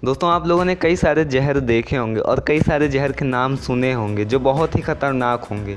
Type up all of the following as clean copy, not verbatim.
दोस्तों आप लोगों ने कई सारे जहर देखे होंगे और कई सारे जहर के नाम सुने होंगे जो बहुत ही ख़तरनाक होंगे।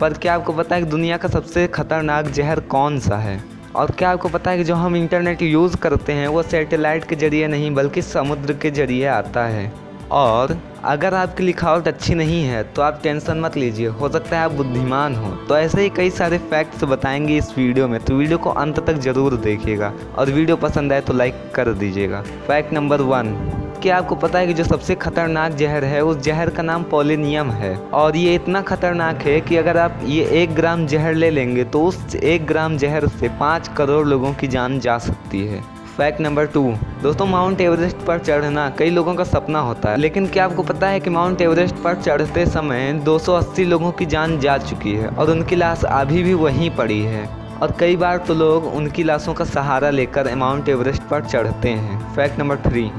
पर क्या आपको पता है कि दुनिया का सबसे ख़तरनाक जहर कौन सा है? और क्या आपको पता है कि जो हम इंटरनेट यूज़ करते हैं वो सैटेलाइट के ज़रिए नहीं बल्कि समुद्र के ज़रिए आता है। और अगर आपकी लिखावट अच्छी नहीं है तो आप टेंशन मत लीजिए, हो सकता है आप बुद्धिमान हो। तो ऐसे ही कई सारे फैक्ट्स बताएंगे इस वीडियो में, तो वीडियो को अंत तक ज़रूर देखिएगा और वीडियो पसंद आए तो लाइक कर दीजिएगा। फैक्ट नंबर 1, क्या आपको पता है कि जो सबसे खतरनाक जहर है उस जहर का नाम पोलोनियम है। और ये इतना खतरनाक है कि अगर आप ये 1 ग्राम जहर ले लेंगे तो उस 1 ग्राम जहर से 5 करोड़ लोगों की जान जा सकती है। फैक्ट नंबर 2, दोस्तों माउंट एवरेस्ट पर चढ़ना कई लोगों का सपना होता है, लेकिन क्या आपको पता है कि माउंट एवरेस्ट पर चढ़ते समय 280 लोगों की जान जा चुकी है और उनकी लाश अभी भी वहीं पड़ी है। और कई बार तो लोग उनकी लाशों का सहारा लेकर माउंट एवरेस्ट पर चढ़ते हैं। फैक्ट नंबर 3,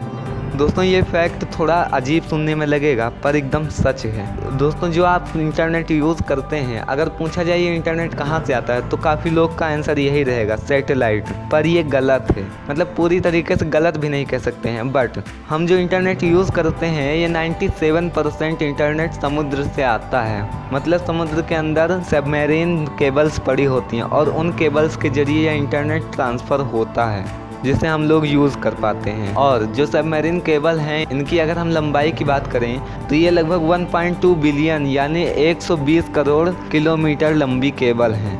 दोस्तों ये फैक्ट थोड़ा अजीब सुनने में लगेगा पर एकदम सच है। दोस्तों जो आप इंटरनेट यूज़ करते हैं, अगर पूछा जाए ये इंटरनेट कहाँ से आता है तो काफ़ी लोग का आंसर यही रहेगा, सैटेलाइट। पर ये गलत है, मतलब पूरी तरीके से गलत भी नहीं कह सकते हैं। बट हम जो इंटरनेट यूज़ करते हैं ये 97% इंटरनेट समुद्र से आता है। मतलब समुद्र के अंदर सबमरीन केबल्स पड़ी होती हैं और उन केबल्स के जरिए यह इंटरनेट ट्रांसफ़र होता है जिसे हम लोग यूज़ कर पाते हैं। और जो सबमरीन केबल हैं इनकी अगर हम लंबाई की बात करें तो ये लगभग 1.2 बिलियन यानी 120 करोड़ किलोमीटर लंबी केबल हैं।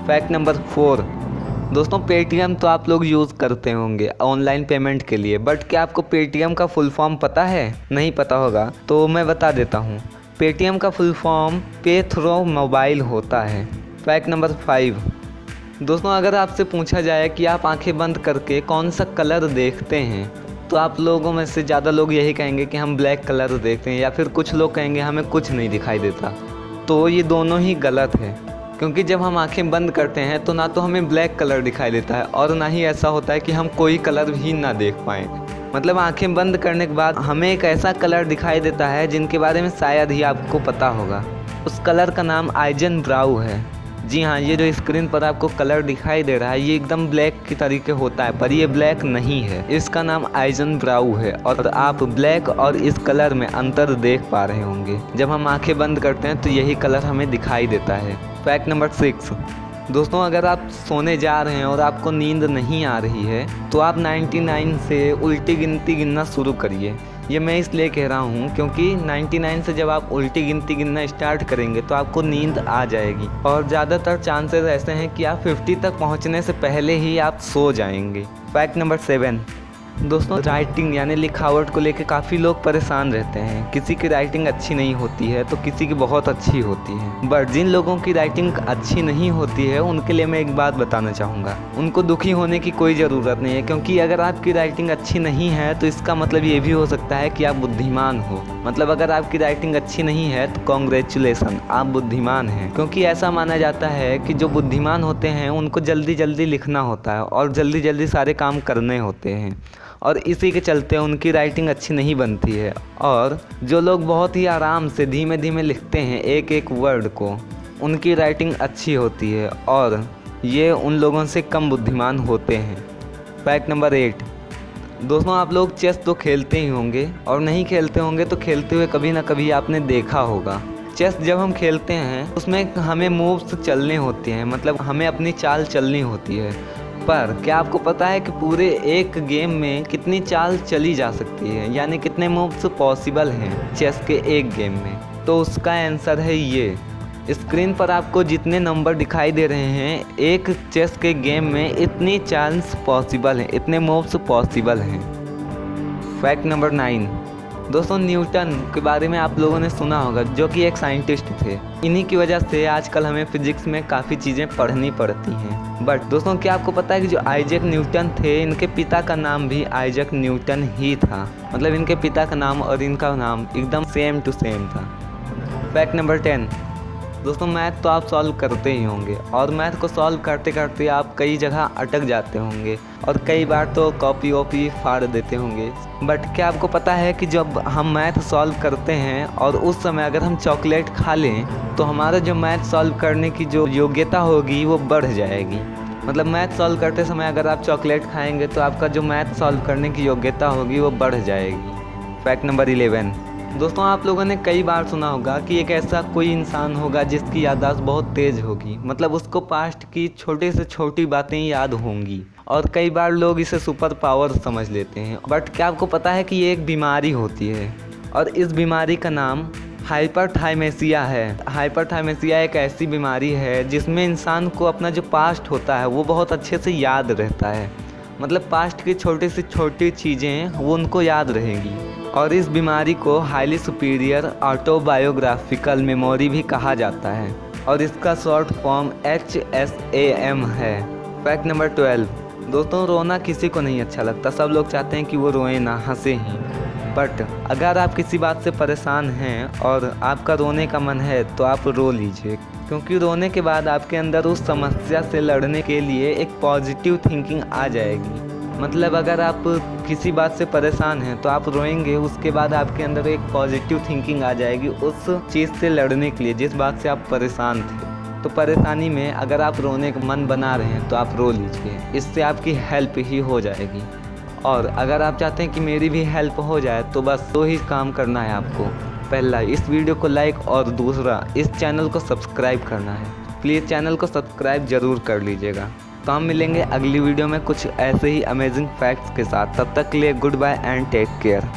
फैक्ट नंबर 4, दोस्तों पेटीएम तो आप लोग यूज़ करते होंगे ऑनलाइन पेमेंट के लिए, बट क्या आपको पेटीएम का फुल फॉर्म पता है? नहीं पता होगा तो मैं बता देता हूँ। पेटीएम का फुल फॉर्म पे थ्रू मोबाइल होता है। फैक्ट नंबर 5, दोस्तों अगर आपसे पूछा जाए कि आप आंखें बंद करके कौन सा कलर देखते हैं तो आप लोगों में से ज़्यादा लोग यही कहेंगे कि हम ब्लैक कलर देखते हैं, या फिर कुछ लोग कहेंगे हमें कुछ नहीं दिखाई देता। तो ये दोनों ही गलत है, क्योंकि जब हम आंखें बंद करते हैं तो ना तो हमें ब्लैक कलर दिखाई देता है और ना ही ऐसा होता है कि हम कोई कलर भी ना देख पाएँ। मतलब आंखें बंद करने के बाद हमें एक ऐसा कलर दिखाई देता है जिनके बारे में शायद ही आपको पता होगा। उस कलर का नाम आइजनब्राउ है। जी हाँ, ये जो स्क्रीन पर आपको कलर दिखाई दे रहा है ये एकदम ब्लैक की तरीके होता है, पर ये ब्लैक नहीं है, इसका नाम आइजनब्राउ है। और आप ब्लैक और इस कलर में अंतर देख पा रहे होंगे। जब हम आंखें बंद करते हैं तो यही कलर हमें दिखाई देता है। फैक्ट नंबर 6, दोस्तों अगर आप सोने जा रहे हैं और आपको नींद नहीं आ रही है तो आप 99 से उल्टी गिनती गिनना शुरू करिए। ये मैं इसलिए कह रहा हूँ क्योंकि 99 से जब आप उल्टी गिनती गिनना स्टार्ट करेंगे तो आपको नींद आ जाएगी और ज़्यादातर चांसेस ऐसे हैं कि आप 50 तक पहुँचने से पहले ही आप सो जाएंगे। फैक्ट नंबर 7, दोस्तों राइटिंग यानी लिखावट को लेकर काफ़ी लोग परेशान रहते हैं। किसी की राइटिंग अच्छी नहीं होती है तो किसी की बहुत अच्छी होती है। बट जिन लोगों की राइटिंग अच्छी नहीं होती है उनके लिए मैं एक बात बताना चाहूँगा, उनको दुखी होने की कोई ज़रूरत नहीं है, क्योंकि अगर आपकी राइटिंग अच्छी नहीं है तो इसका मतलब ये भी हो सकता है कि आप बुद्धिमान हो। मतलब अगर आपकी राइटिंग अच्छी नहीं है तो कॉन्ग्रेचुलेसन, आप बुद्धिमान हैं। क्योंकि ऐसा माना जाता है कि जो बुद्धिमान होते हैं उनको जल्दी जल्दी लिखना होता है और जल्दी जल्दी सारे काम करने होते हैं, और इसी के चलते उनकी राइटिंग अच्छी नहीं बनती है। और जो लोग बहुत ही आराम से धीमे धीमे लिखते हैं एक एक वर्ड को, उनकी राइटिंग अच्छी होती है और ये उन लोगों से कम बुद्धिमान होते हैं। फैक्ट नंबर 8, दोस्तों आप लोग चेस तो खेलते ही होंगे और नहीं खेलते होंगे तो खेलते हुए कभी ना कभी आपने देखा होगा। चेस जब हम खेलते हैं उसमें हमें मूव्स चलने होते हैं, मतलब हमें अपनी चाल चलनी होती है। पर क्या आपको पता है कि पूरे एक गेम में कितनी चाल चली जा सकती है, यानी कितने मूव्स पॉसिबल हैं चेस के एक गेम में? तो उसका आंसर है ये। स्क्रीन पर आपको जितने नंबर दिखाई दे रहे हैं एक चेस के गेम में इतनी चाल्स पॉसिबल हैं, इतने मूव्स पॉसिबल हैं। फैक्ट नंबर 9, दोस्तों न्यूटन के बारे में आप लोगों ने सुना होगा, जो कि एक साइंटिस्ट थे। इन्हीं की वजह से आजकल हमें फिजिक्स में काफ़ी चीज़ें पढ़नी पड़ती हैं। बट दोस्तों क्या आपको पता है कि जो आइजैक न्यूटन थे इनके पिता का नाम भी आइजैक न्यूटन ही था। मतलब इनके पिता का नाम और इनका नाम एकदम सेम टू सेम था। फैक्ट नंबर 10, दोस्तों मैथ तो आप सॉल्व करते ही होंगे और मैथ को सॉल्व करते करते आप कई जगह अटक जाते होंगे और कई बार तो कॉपी वॉपी फाड़ देते होंगे। बट क्या आपको पता है कि जब हम मैथ सॉल्व करते हैं और उस समय अगर हम चॉकलेट खा लें तो हमारा जो मैथ सॉल्व करने की जो योग्यता होगी वो बढ़ जाएगी। मतलब मैथ सॉल्व करते समय अगर आप चॉकलेट खाएंगे तो आपका जो मैथ सॉल्व करने की योग्यता होगी वो बढ़ जाएगी। Fact number 11। दोस्तों, आप लोगों ने कई बार सुना होगा कि एक ऐसा कोई इंसान होगा जिसकी याददाश्त बहुत तेज़ होगी, मतलब उसको पास्ट की छोटी से छोटी बातें याद होंगी, और कई बार लोग इसे सुपर पावर समझ लेते हैं। बट क्या आपको पता है कि ये एक बीमारी होती है, और इस बीमारी का नाम हाइपरथाइमेसिया है। हाइपरथाइमेसिया एक ऐसी बीमारी है जिसमें इंसान को अपना जो पास्ट होता है वो बहुत अच्छे से याद रहता है, मतलब पास्ट की छोटी से छोटी चीज़ें वो उनको याद रहेंगी। और इस बीमारी को हाईली सुपीरियर ऑटोबायोग्राफिकल मेमोरी भी कहा जाता है, और इसका शॉर्ट फॉर्म HSAM है। Fact number 12। दोस्तों, रोना किसी को नहीं अच्छा लगता, सब लोग चाहते हैं कि वो रोए ना, हंसे ही। बट अगर आप किसी बात से परेशान हैं और आपका रोने का मन है तो आप रो लीजिए, क्योंकि रोने के बाद आपके अंदर उस समस्या से लड़ने के लिए एक पॉजिटिव थिंकिंग आ जाएगी। मतलब अगर आप किसी बात से परेशान हैं तो आप रोएंगे, उसके बाद आपके अंदर एक पॉजिटिव थिंकिंग आ जाएगी उस चीज़ से लड़ने के लिए जिस बात से आप परेशान थे। तो परेशानी में अगर आप रोने का मन बना रहे हैं तो आप रो लीजिए, इससे आपकी हेल्प ही हो जाएगी। और अगर आप चाहते हैं कि मेरी भी हेल्प हो जाए तो बस 2 ही काम करना है आपको। पहला, इस वीडियो को लाइक, और दूसरा, इस चैनल को सब्सक्राइब करना है। प्लीज़ चैनल को सब्सक्राइब ज़रूर कर लीजिएगा। तो हम मिलेंगे अगली वीडियो में कुछ ऐसे ही अमेजिंग फैक्ट्स के साथ। तब तक के लिए goodbye and take care.